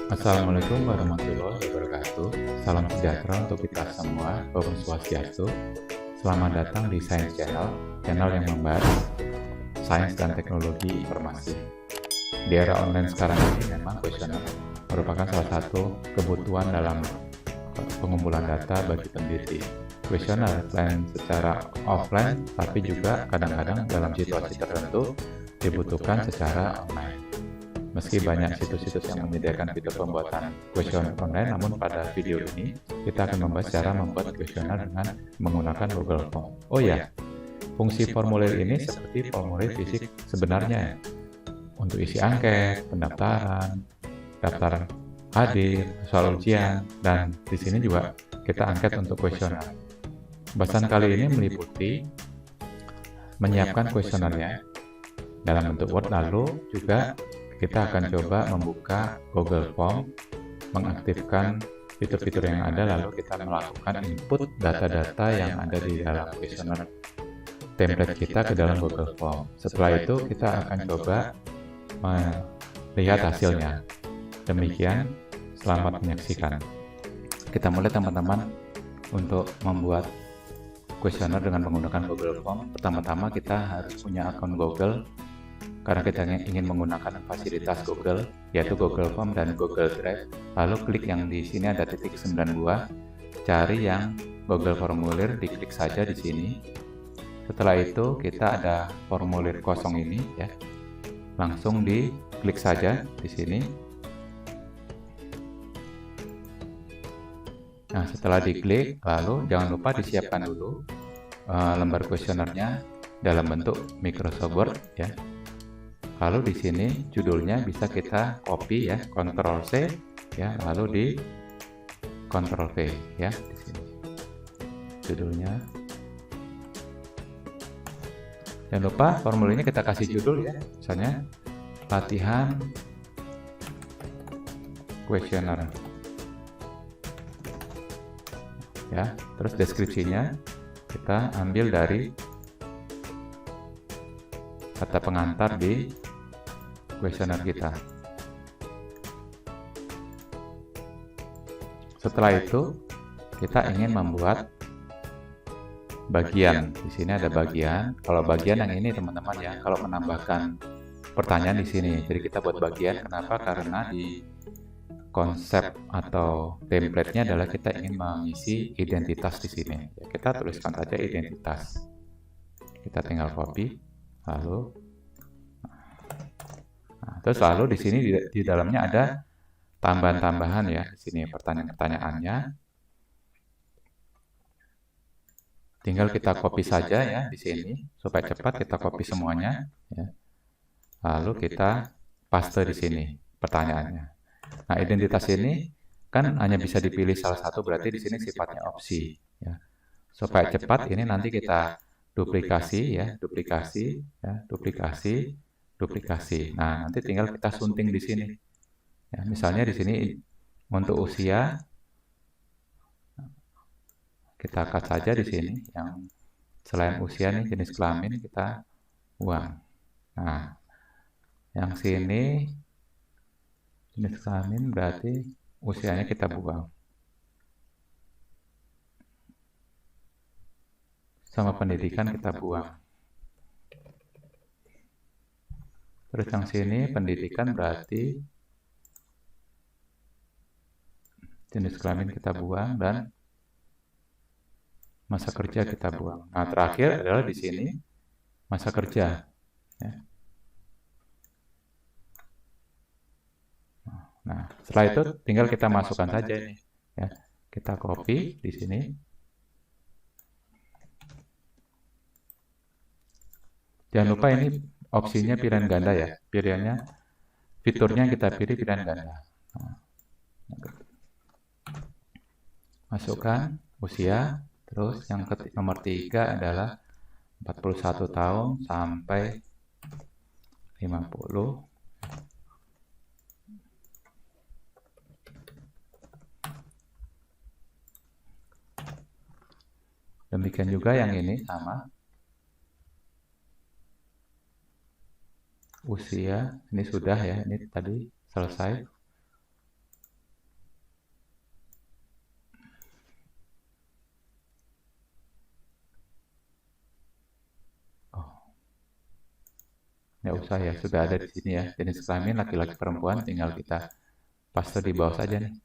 Assalamualaikum warahmatullahi wabarakatuh. Salam sejahtera untuk kita semua. Om Swastiastu. Selamat datang di Science Channel, channel yang membahas sains dan teknologi informasi. Di era online sekarang ini memang kuesioner merupakan salah satu kebutuhan dalam pengumpulan data bagi peneliti. Kuesioner selain secara offline, tapi juga kadang-kadang dalam situasi tertentu dibutuhkan secara online. Meski banyak situs-situs yang menyediakan fitur pembuatan kuesioner online, namun pada video ini kita akan membahas cara membuat kuesioner dengan menggunakan Google Form. Oh ya, fungsi formulir ini seperti formulir fisik sebenarnya untuk isi angket, pendaftaran, daftar hadir, soal ujian, dan di sini juga kita angket untuk kuesioner. Bahasan kali ini meliputi menyiapkan kuesionernya dalam bentuk Word, lalu juga kita akan coba membuka Google Form, mengaktifkan fitur-fitur yang ada, lalu kita melakukan input data-data yang ada di dalam kuesioner template kita ke dalam Google Form. Setelah itu kita akan coba melihat hasilnya. Demikian, selamat menyaksikan. Kita mulai teman-teman untuk membuat kuesioner dengan menggunakan Google Form. Pertama-tama kita harus punya akun Google, karena kita ingin menggunakan fasilitas Google, yaitu Google Form dan Google Drive. Lalu klik yang di sini ada titik 9 buah, cari yang Google Formulir, diklik saja di sini. Setelah itu kita ada formulir kosong ini ya, langsung diklik saja di sini. Nah, setelah diklik, lalu jangan lupa disiapkan dulu lembar kuesionernya dalam bentuk Microsoft Word ya. Lalu di sini judulnya bisa kita copy ya, Ctrl C ya, lalu di Ctrl V ya di sini. Judulnya. Jangan lupa formulirnya kita kasih judul ya, misalnya latihan kuesioner. Ya, terus deskripsinya kita ambil dari kata pengantar di kuesioner kita. Setelah itu kita ingin membuat bagian. Di sini ada bagian. Kalau bagian yang ini teman-teman ya, kalau menambahkan pertanyaan di sini. Jadi kita buat bagian. Kenapa? Karena di konsep atau template-nya adalah kita ingin mengisi identitas di sini. Ya, kita tuliskan saja identitas. Kita tinggal copy, lalu terus lalu di sini di dalamnya ada tambahan-tambahan ya. Di sini pertanyaan-pertanyaannya. Tinggal kita copy saja ya di sini supaya cepat, kita copy semuanya ya. Lalu kita paste di sini pertanyaannya. Nah, identitas ini kan hanya bisa dipilih salah satu, berarti di sini sifatnya opsi ya. Supaya cepat ini nanti kita duplikasi ya, duplikasi ya, duplikasi. Nah, nanti tinggal kita sunting di sini. Ya, misalnya di sini untuk usia kita cut saja di sini yang selain usia nih jenis kelamin kita buang. Nah, yang sini jenis kelamin berarti usianya kita buang. Sama pendidikan kita buang. Terus yang sini pendidikan berarti jenis kelamin kita buang dan masa kerja kita buang. Nah, terakhir adalah di sini masa kerja. Ya. Nah, setelah itu tinggal kita masukkan saja ini. Ya. Kita copy di sini. Jangan lupa ini opsinya pilihan ganda ya. Pilihannya, fiturnya kita pilih pilihan ganda. Nah, masukkan usia, terus yang nomor 3 adalah 41 tahun sampai 50. Demikian juga yang ini sama. Usia, ini sudah ya, ini tadi selesai. nggak usah ya, sudah ada di sini ya. Jenis kelamin laki-laki perempuan tinggal kita paste di bawah saja nih.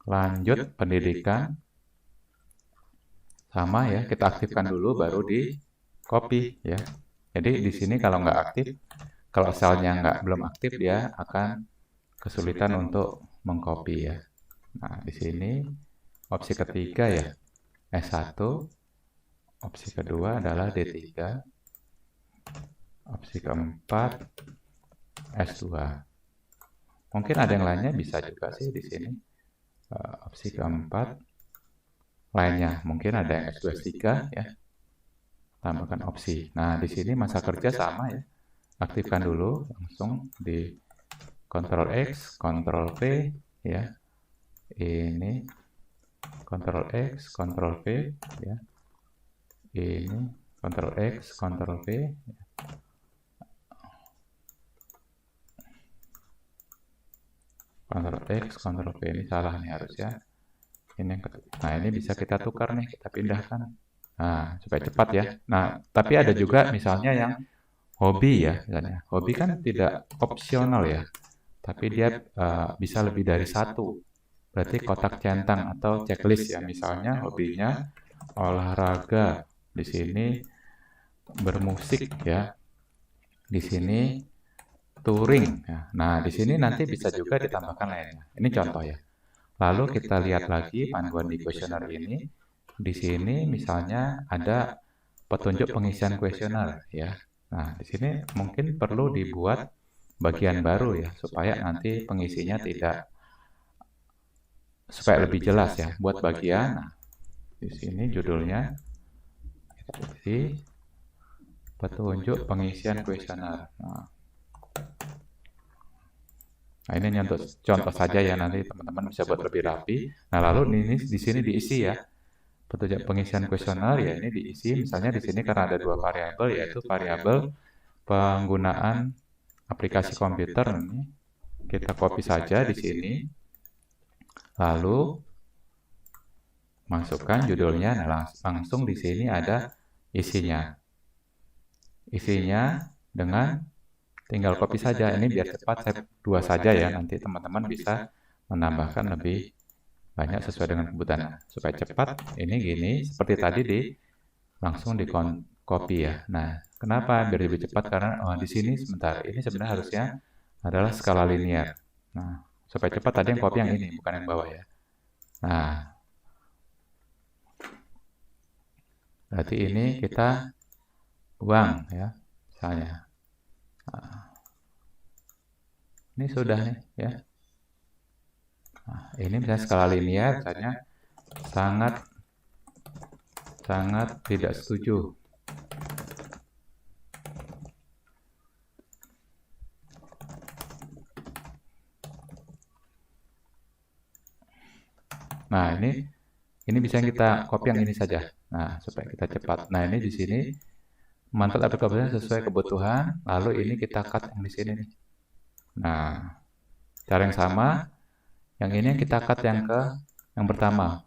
Lanjut pendidikan. Sama ya, kita aktifkan dulu baru di copy ya. Jadi di sini kalau nggak aktif, kalau selnya belum aktif, dia akan kesulitan untuk mengcopy ya. Nah, di sini opsi ketiga ya, S1. Opsi kedua adalah D3. Opsi keempat S2. Mungkin ada yang lainnya bisa juga sih di sini. Opsi keempat lainnya mungkin ada yang S2 S3 ya. Tambahkan opsi. Nah, di sini masa kerja sama ya. Aktifkan dulu langsung di Ctrl X, Ctrl V ya. Ini Ctrl X, Ctrl V ya. Ini Ctrl X, Ctrl V ya. Ctrl X, Ctrl V, ini salah nih harusnya. Ini nah, ini bisa kita tukar nih, kita pindahkan. Nah, supaya cepat ya. Nah, tapi ada juga misalnya yang hobi ya, misalnya. Hobi kan tidak opsional ya, tapi dia bisa lebih dari satu. Berarti kotak centang atau checklist ya. Misalnya hobinya olahraga, di sini bermusik ya, di sini touring. Ya. Nah, di sini nanti bisa juga ditambahkan lainnya. Ini contoh ya. Lalu kita lihat lagi panduan di kuesioner ini. Di sini misalnya ada petunjuk pengisian kuesioner ya. Nah, di sini mungkin perlu dibuat bagian baru ya, supaya nanti pengisinya supaya lebih jelas ya. Buat bagian, nah, di sini judulnya kita isi petunjuk pengisian kuesioner. Nah, ini untuk contoh saja ya, nanti teman-teman bisa buat lebih rapi. Nah, lalu ini di sini diisi ya. Petunjuk pengisian kuesioner ya, ini diisi misalnya di sini karena ada dua variabel, yaitu variabel penggunaan aplikasi komputer. Ini kita copy saja di sini. Lalu masukkan judulnya. Nah, langsung di sini ada isinya. Isinya dengan tinggal copy saja. Ini biar cepat, saya dua saja ya. Nanti teman-teman bisa menambahkan lebih banyak sesuai dengan kebutuhan. Supaya cepat, ini gini, seperti tadi langsung di copy ya. Nah, kenapa biar lebih cepat? Karena di sini sebentar, ini sebenarnya harusnya adalah skala linear. Nah, supaya cepat tadi yang copy yang ini, bukan yang bawah ya. Nah, berarti ini kita buang ya, misalnya. Nah, ini sudah nih ya. Nah, ini misalnya skala linear, misalnya sangat tidak setuju. Nah, ini bisa kita copy yang ini saja. Nah, supaya kita cepat. Nah, ini di sini manfaat aplikasinya sesuai kebutuhan. Lalu ini kita cut yang di sini nih. Nah, cara yang sama. Yang ini kita cut yang pertama.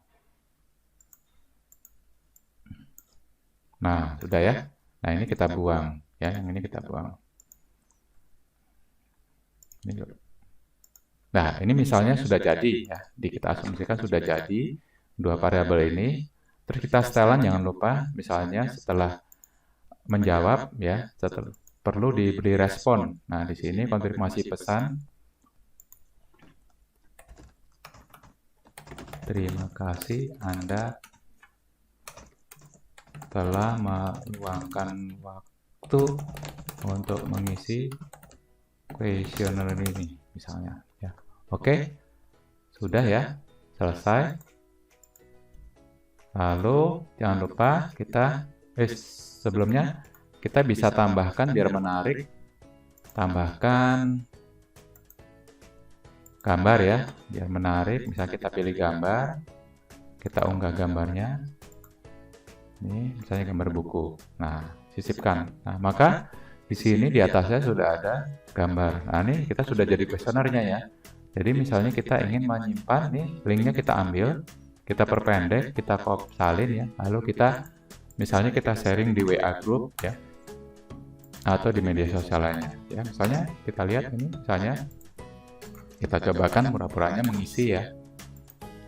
Nah, sudah ya. Nah, ini kita buang ya. Yang ini kita buang. Nah, ini misalnya sudah jadi ya. Kita asumsikan sudah jadi dua variabel ini. Terus kita setelan, jangan lupa misalnya setelah menjawab ya, perlu diberi respon. Nah, di sini konfirmasi pesan. Terima kasih Anda telah meluangkan waktu untuk mengisi kuesioner ini misalnya ya. Oke. Sudah ya. Selesai. Lalu jangan lupa kita sebelumnya kita bisa tambahkan biar menarik. Tambahkan gambar ya, biar menarik. Misalnya kita pilih gambar, kita unggah gambarnya. Ini misalnya gambar buku. Nah, sisipkan. Nah, maka di sini di atasnya sudah ada gambar. Nah, ini kita sudah jadi kuesionernya ya. Jadi misalnya kita ingin menyimpan nih, linknya kita ambil, kita perpendek, kita salin ya, lalu kita misalnya kita sharing di WA group ya, atau di media sosial lainnya ya. Misalnya kita lihat ini, misalnya kita cobakan pura-puranya mengisi ya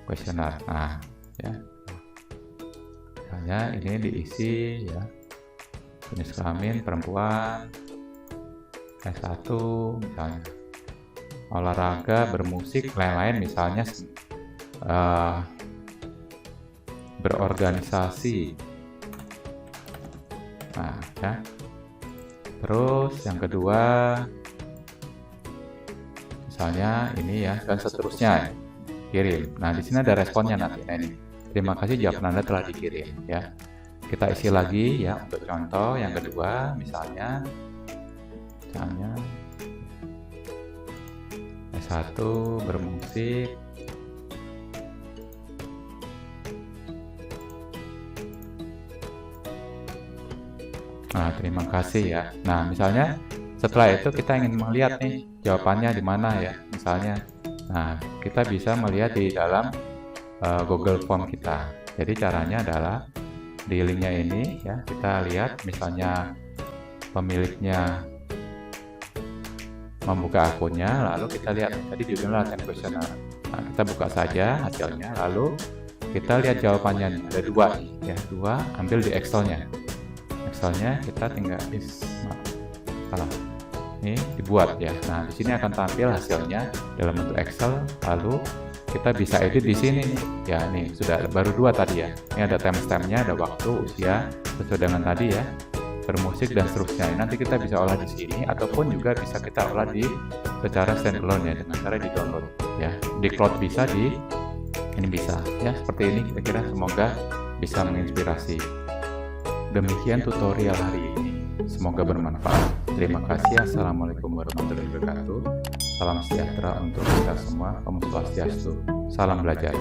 kuesioner. Nah ya, misalnya ini diisi ya, jenis kelamin perempuan, S1 misalnya, olahraga, bermusik, lain-lain misalnya, berorganisasi. Nah ya, terus yang kedua misalnya ini ya, dan seterusnya, kirim. Nah di sini ada responnya nanti. Nah, ini terima kasih, jawaban Anda telah dikirim ya. Kita isi lagi ya untuk contoh yang kedua, misalnya S1 bermusik, nah terima kasih ya. Nah misalnya setelah itu kita ingin melihat nih jawabannya di mana ya, misalnya. Nah kita bisa melihat di dalam Google Form kita. Jadi caranya adalah di linknya ini ya, kita lihat misalnya pemiliknya membuka akunnya, lalu kita lihat tadi judulnya latihan kuesioner. Nah, kita buka saja hasilnya, lalu kita lihat jawabannya. Ada dua ya, dua, ambil di Excelnya. Excelnya kita tinggal ini dibuat ya. Nah di sini akan tampil hasilnya dalam bentuk Excel, lalu kita bisa edit di sini nih. Ya nih sudah baru dua tadi ya. Ini ada timestamp-nya, ada waktu, usia sesuai dengan tadi ya, bermusik dan seterusnya. Nanti kita bisa olah di sini, ataupun juga bisa kita olah di secara standalone ya, dengan cara di download ya, di cloud bisa, di ini bisa ya. Seperti ini kira-kira, semoga bisa menginspirasi. Demikian tutorial hari ini, semoga bermanfaat. Terima kasih. Assalamualaikum warahmatullahi wabarakatuh. Salam sejahtera untuk kita semua. Om Swastiastu. Salam belajar.